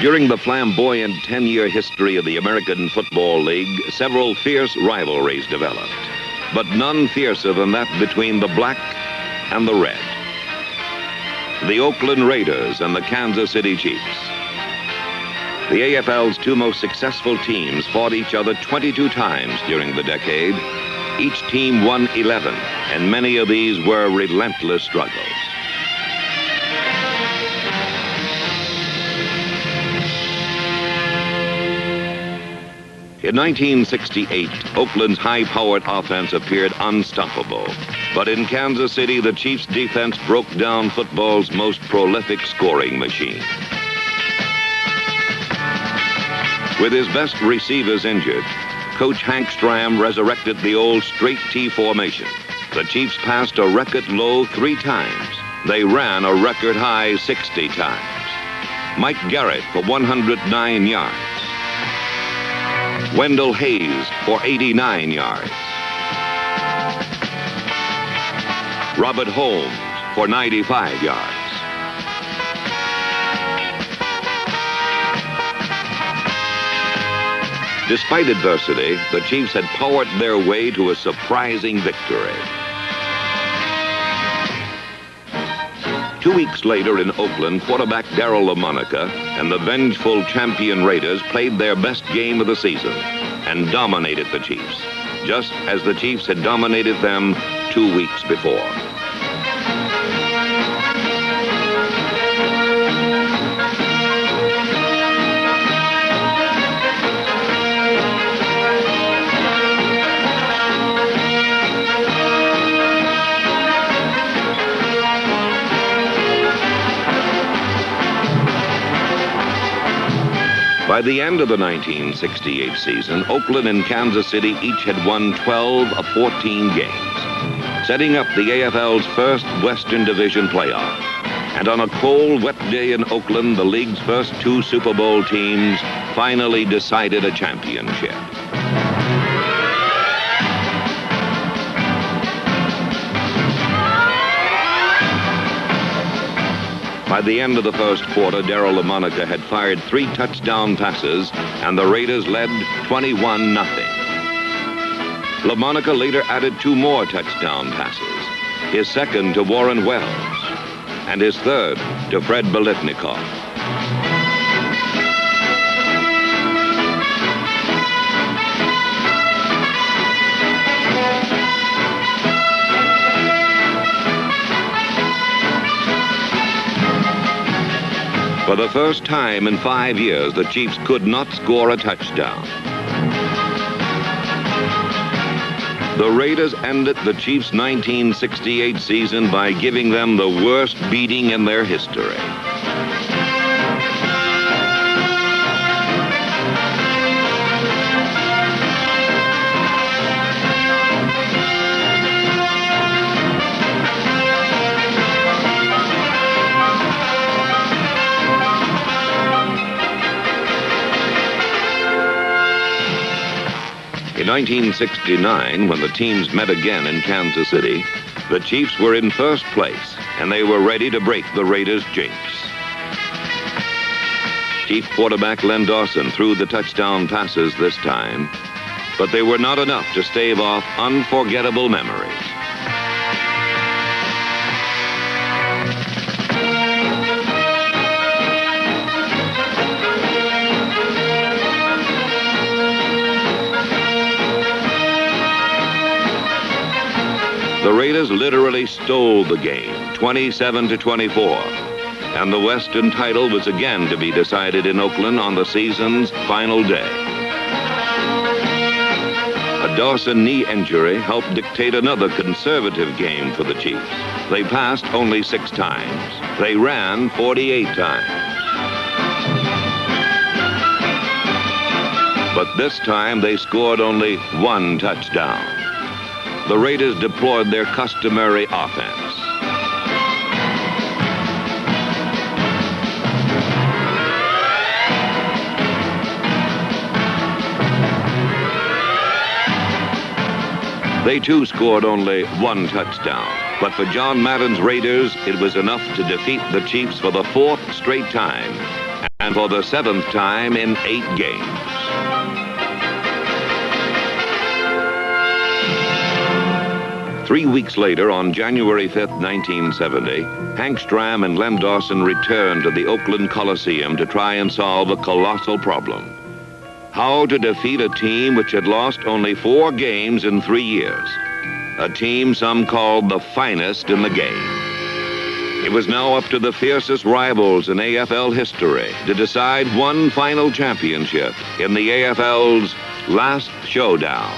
During the flamboyant 10-year history of the American Football League, several fierce rivalries developed, but none fiercer than that between the black and the red. The Oakland Raiders and the Kansas City Chiefs. The AFL's two most successful teams fought each other 22 times during the decade. Each team won 11, and many of these were relentless struggles. In 1968, Oakland's high-powered offense appeared unstoppable. But in Kansas City, the Chiefs' defense broke down football's most prolific scoring machine. With his best receivers injured, Coach Hank Stram resurrected the old straight T formation. The Chiefs passed a record low 3 times. They ran a record high 60 times. Mike Garrett for 109 yards. Wendell Hayes for 89 yards. Robert Holmes for 95 yards. Despite adversity, the Chiefs had powered their way to a surprising victory. 2 weeks later in Oakland, quarterback Darryl LaMonica and the vengeful champion Raiders played their best game of the season and dominated the Chiefs, just as the Chiefs had dominated them 2 weeks before. By the end of the 1968 season, Oakland and Kansas City each had won 12 of 14 games, setting up the AFL's first Western Division playoff. And on a cold, wet day in Oakland, the league's first 2 Super Bowl teams finally decided a championship. By the end of the first quarter, Darryl LaMonica had fired 3 touchdown passes, and the Raiders led 21-0. LaMonica later added 2 more touchdown passes, his second to Warren Wells, and his third to Fred Biletnikoff. For the first time in 5 years, the Chiefs could not score a touchdown. The Raiders ended the Chiefs' 1968 season by giving them the worst beating in their history. In 1969, when the teams met again in Kansas City, the Chiefs were in first place, and they were ready to break the Raiders' jinx. Chief quarterback Len Dawson threw the touchdown passes this time, but they were not enough to stave off unforgettable memories. The Raiders literally stole the game, 27-24, and the Western title was again to be decided in Oakland on the season's final day. A Dawson knee injury helped dictate another conservative game for the Chiefs. They passed only 6 times. They ran 48 times. But this time they scored only 1 touchdown. The Raiders deployed their customary offense. They too scored only 1 touchdown. But for John Madden's Raiders, it was enough to defeat the Chiefs for the 4th straight time and for the 7th time in 8 games. Three weeks later, on January 5th, 1970, Hank Stram and Len Dawson returned to the Oakland Coliseum to try and solve a colossal problem: how to defeat a team which had lost only 4 games in 3 years, a team some called the finest in the game. It was now up to the fiercest rivals in AFL history to decide one final championship in the AFL's last showdown.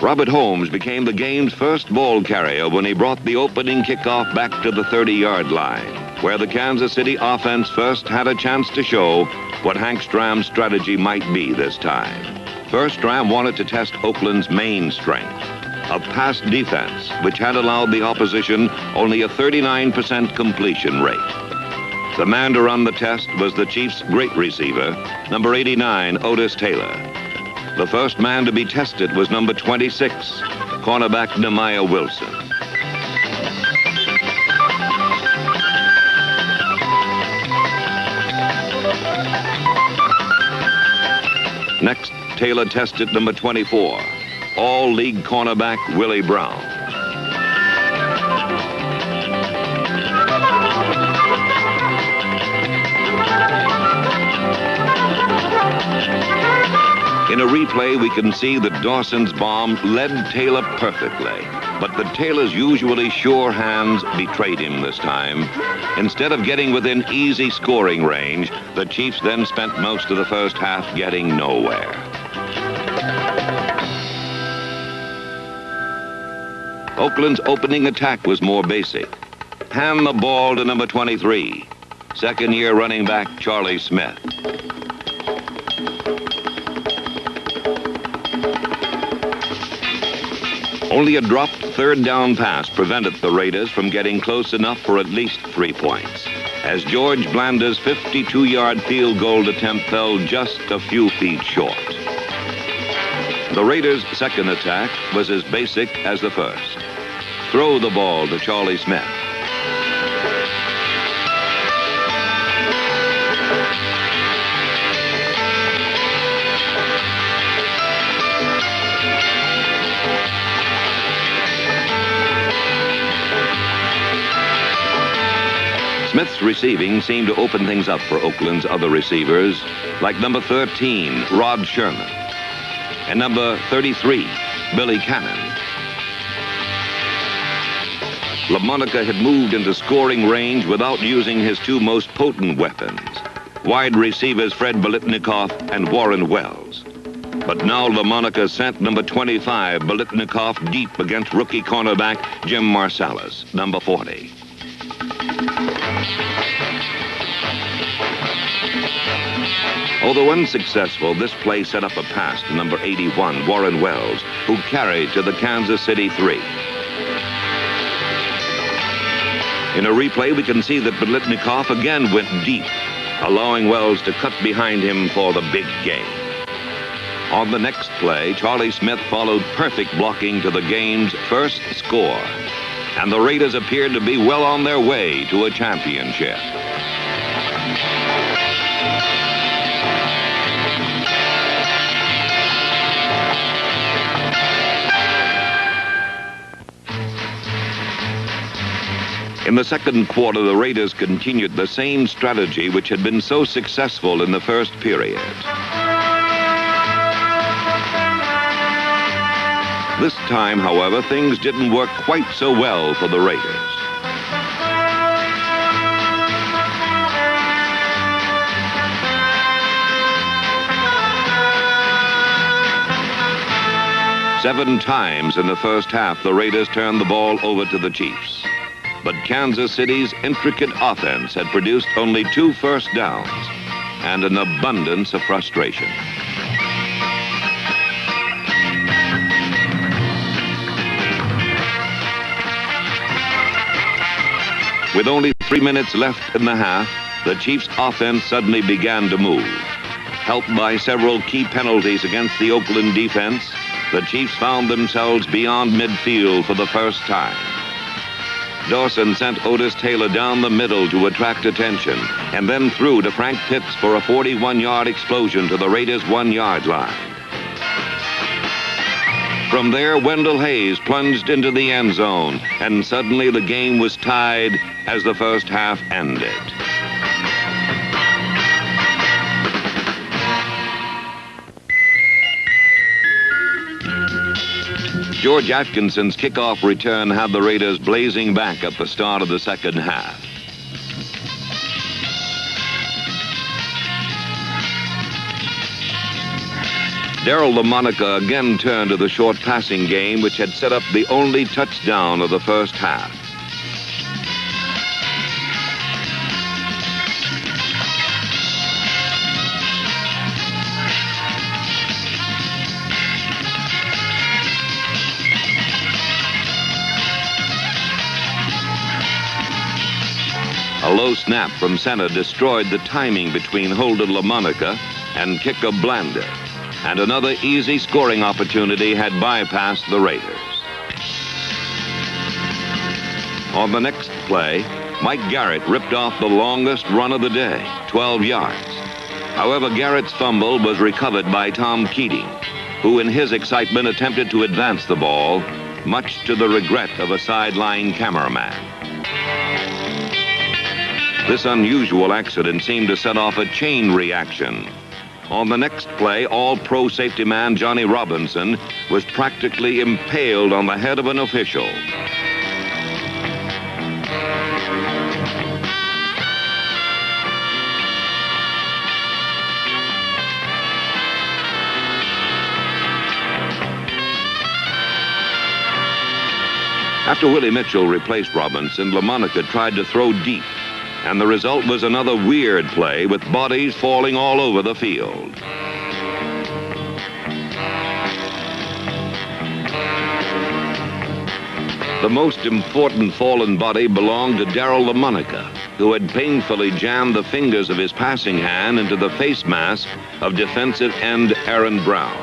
Robert Holmes became the game's first ball carrier when he brought the opening kickoff back to the 30-yard line, where the Kansas City offense first had a chance to show what Hank Stram's strategy might be this time. First, Stram wanted to test Oakland's main strength, a pass defense, which had allowed the opposition only a 39% completion rate. The man to run the test was the Chiefs' great receiver, number 89, Otis Taylor. The first man to be tested was number 26, cornerback Nehemiah Wilson. Next, Taylor tested number 24, all-league cornerback Willie Brown. In a replay, we can see that Dawson's bomb led Taylor perfectly, but that Taylor's usually sure hands betrayed him this time. Instead of getting within easy scoring range, the Chiefs then spent most of the first half getting nowhere. Oakland's opening attack was more basic. Hand the ball to number 23, second-year running back Charlie Smith. Only a dropped third down pass prevented the Raiders from getting close enough for at least 3 points, as George Blanda's 52-yard field goal attempt fell just a few feet short. The Raiders' second attack was as basic as the first. Throw the ball to Charlie Smith. Smith's receiving seemed to open things up for Oakland's other receivers, like number 13, Rod Sherman, and number 33, Billy Cannon. LaMonica had moved into scoring range without using his 2 most potent weapons, wide receivers Fred Biletnikoff and Warren Wells. But now LaMonica sent number 25, Biletnikoff, deep against rookie cornerback Jim Marsalis, number 40. Although unsuccessful, this play set up a pass to number 81, Warren Wells, who carried to the Kansas City 3. In a replay, we can see that Biletnikoff again went deep, allowing Wells to cut behind him for the big game. On the next play, Charlie Smith followed perfect blocking to the game's first score, and the Raiders appeared to be well on their way to a championship. In the second quarter, the Raiders continued the same strategy which had been so successful in the first period. This time, however, things didn't work quite so well for the Raiders. Seven times in the first half, the Raiders turned the ball over to the Chiefs. But Kansas City's intricate offense had produced only 2 first downs and an abundance of frustration. With only 3 minutes left in the half, the Chiefs' offense suddenly began to move. Helped by several key penalties against the Oakland defense, the Chiefs found themselves beyond midfield for the first time. Dawson sent Otis Taylor down the middle to attract attention, and then threw to Frank Pitts for a 41-yard explosion to the Raiders' 1-yard line. From there, Wendell Hayes plunged into the end zone, and suddenly the game was tied as the first half ended. George Atkinson's kickoff return had the Raiders blazing back at the start of the second half. Darryl LaMonica again turned to the short passing game, which had set up the only touchdown of the first half. A low snap from center destroyed the timing between Holden LaMonica and kicker Blanda, and another easy scoring opportunity had bypassed the Raiders. On the next play, Mike Garrett ripped off the longest run of the day, 12 yards. However, Garrett's fumble was recovered by Tom Keating, who in his excitement attempted to advance the ball, much to the regret of a sideline cameraman. This unusual accident seemed to set off a chain reaction. On the next play, all-pro safety man Johnny Robinson was practically impaled on the head of an official. After Willie Mitchell replaced Robinson, LaMonica tried to throw deep, and the result was another weird play with bodies falling all over the field. The most important fallen body belonged to Darryl LaMonica, who had painfully jammed the fingers of his passing hand into the face mask of defensive end Aaron Brown.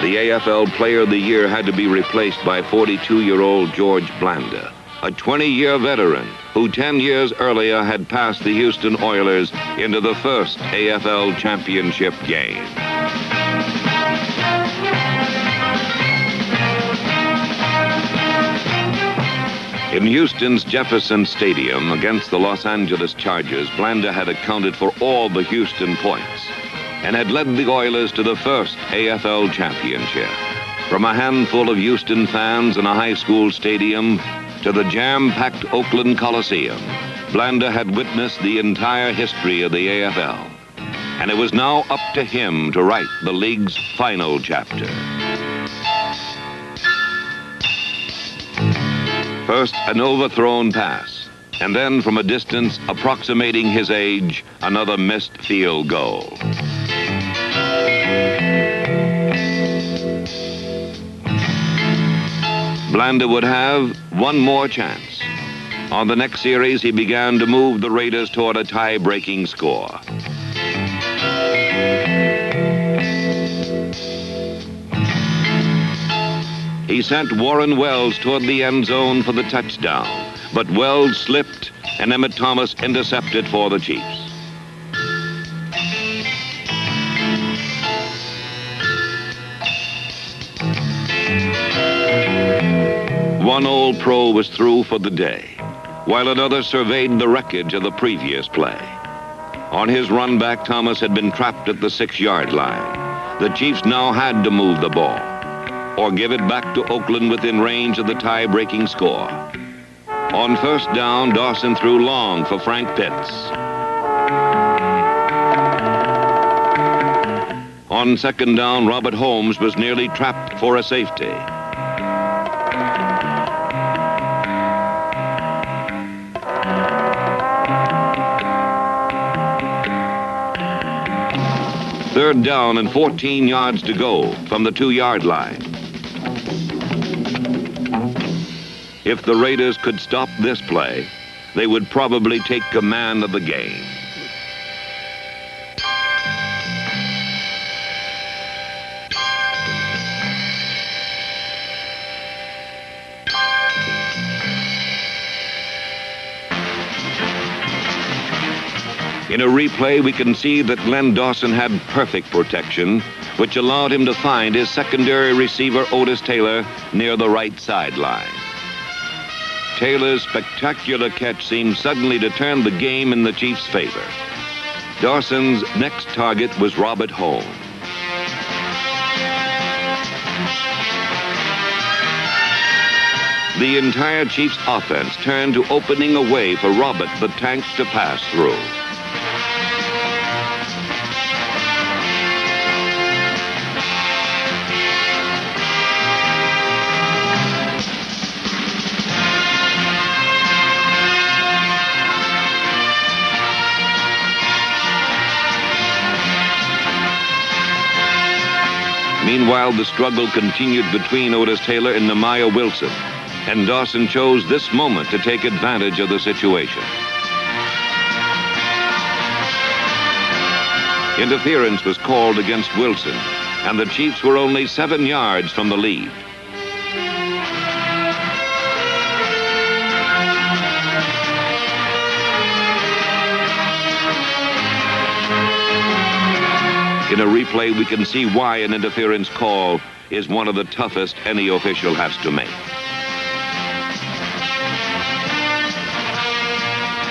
The AFL Player of the Year had to be replaced by 42-year-old George Blanda, a 20-year veteran who 10 years earlier had passed the Houston Oilers into the first AFL Championship game. In Houston's Jefferson Stadium against the Los Angeles Chargers, Blanda had accounted for all the Houston points and had led the Oilers to the first AFL Championship. From a handful of Houston fans in a high school stadium to the jam-packed Oakland Coliseum, Blanda had witnessed the entire history of the AFL, and it was now up to him to write the league's final chapter. First, an overthrown pass, and then from a distance approximating his age, another missed field goal. Blanda would have one more chance. On the next series, he began to move the Raiders toward a tie-breaking score. He sent Warren Wells toward the end zone for the touchdown, but Wells slipped and Emmett Thomas intercepted for the Chiefs. One old pro was through for the day, while another surveyed the wreckage of the previous play. On his run back, Thomas had been trapped at the 6-yard line. The Chiefs now had to move the ball, or give it back to Oakland within range of the tie-breaking score. On first down, Dawson threw long for Frank Pitts. On second down, Robert Holmes was nearly trapped for a safety. Third down and 14 yards to go from the 2-yard line. If the Raiders could stop this play, they would probably take command of the game. In a replay, we can see that Len Dawson had perfect protection, which allowed him to find his secondary receiver, Otis Taylor, near the right sideline. Taylor's spectacular catch seemed suddenly to turn the game in the Chiefs' favor. Dawson's next target was Robert Holmes. The entire Chiefs' offense turned to opening a way for Robert the Tank to pass through. Meanwhile, the struggle continued between Otis Taylor and Nehemiah Wilson, and Dawson chose this moment to take advantage of the situation. Interference was called against Wilson, and the Chiefs were only 7 yards from the lead. In a replay, we can see why an interference call is one of the toughest any official has to make.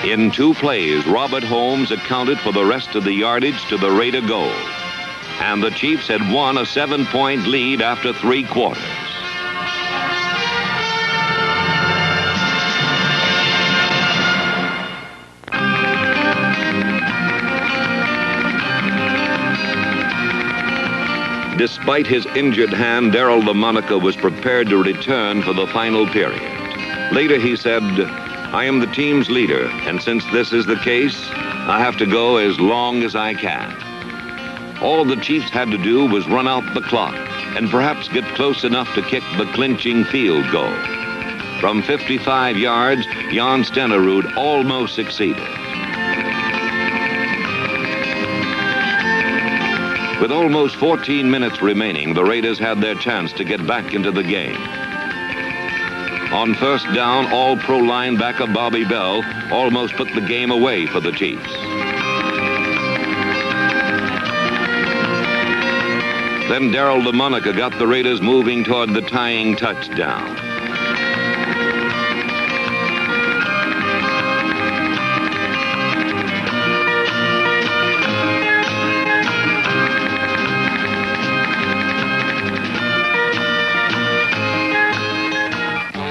In 2 plays, Robert Holmes accounted for the rest of the yardage to the Raider goal, and the Chiefs had won a 7-point lead after 3 quarters. Despite his injured hand, Darryl LaMonica was prepared to return for the final period. Later he said, "I am the team's leader, and since this is the case, I have to go as long as I can." All the Chiefs had to do was run out the clock and perhaps get close enough to kick the clinching field goal. From 55 yards, Jan Stenerud almost succeeded. With almost 14 minutes remaining, the Raiders had their chance to get back into the game. On first down, All-Pro linebacker Bobby Bell almost put the game away for the Chiefs. Then Darryl LaMonica got the Raiders moving toward the tying touchdown.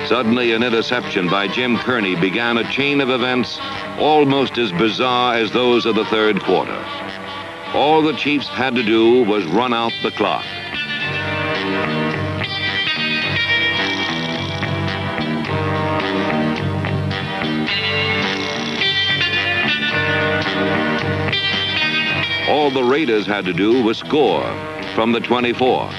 Suddenly, an interception by Jim Kearney began a chain of events almost as bizarre as those of the third quarter. All the Chiefs had to do was run out the clock. All the Raiders had to do was score from the 24.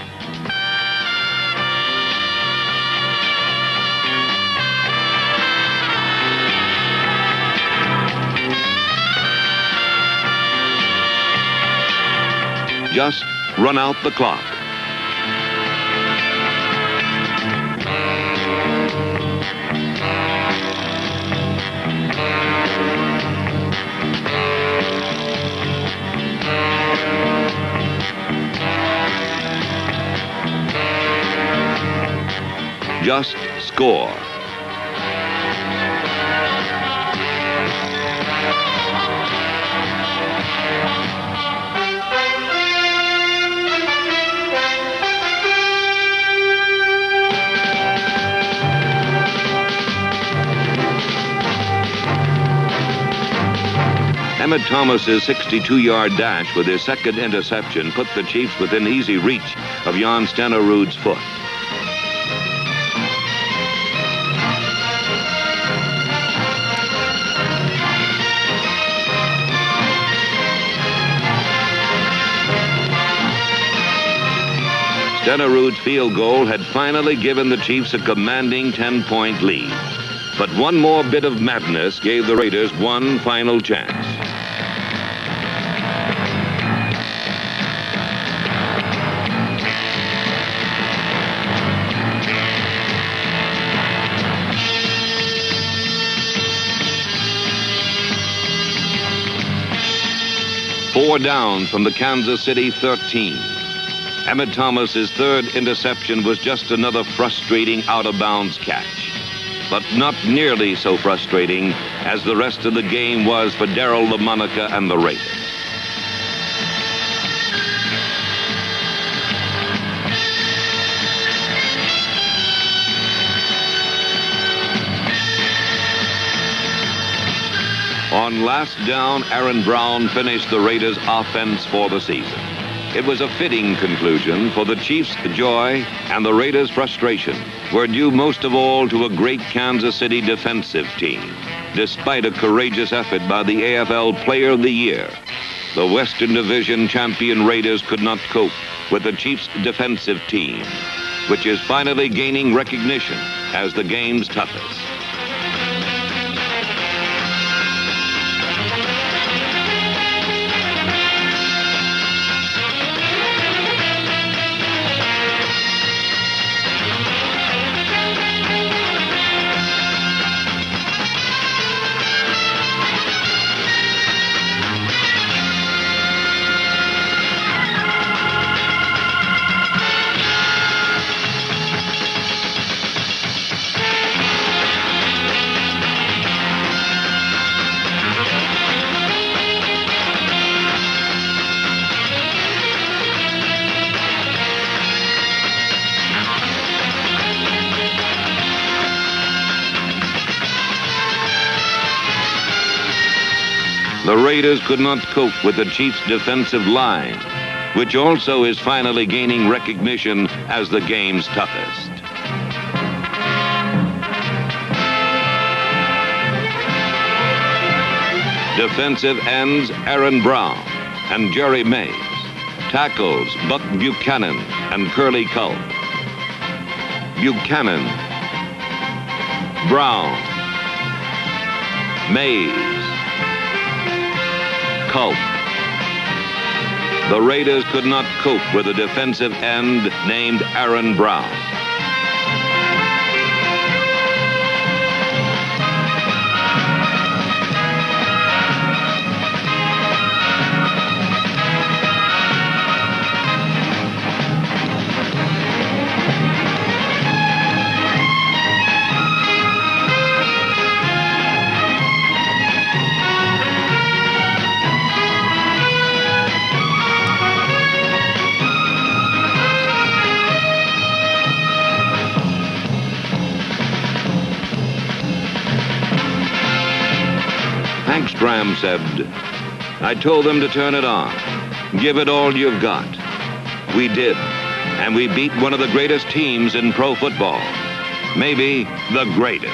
Just run out the clock. Just score. Emmett Thomas's 62-yard dash with his second interception put the Chiefs within easy reach of Jan Stenerud's foot. Stenerud's field goal had finally given the Chiefs a commanding 10-point lead. But one more bit of madness gave the Raiders one final chance. Four down from the Kansas City 13. Emmett Thomas's third interception was just another frustrating out-of-bounds catch. But not nearly so frustrating as the rest of the game was for Darryl LaMonica and the Raiders. On last down, Aaron Brown finished the Raiders' offense for the season. It was a fitting conclusion, for the Chiefs' joy and the Raiders' frustration were due most of all to a great Kansas City defensive team. Despite a courageous effort by the AFL Player of the Year, the Western Division champion Raiders could not cope with the Chiefs' defensive team, which is finally gaining recognition as the game's toughest. The Raiders could not cope with the Chiefs' defensive line, which also is finally gaining recognition as the game's toughest. Defensive ends Aaron Brown and Jerry Mays. Tackles Buck Buchanan and Curly Culp. Buchanan, Brown, Mays, Culp. The Raiders could not cope with a defensive end named Aaron Brown. Graham said, "I told them to turn it on. Give it all you've got." We did, and we beat one of the greatest teams in pro football. Maybe the greatest.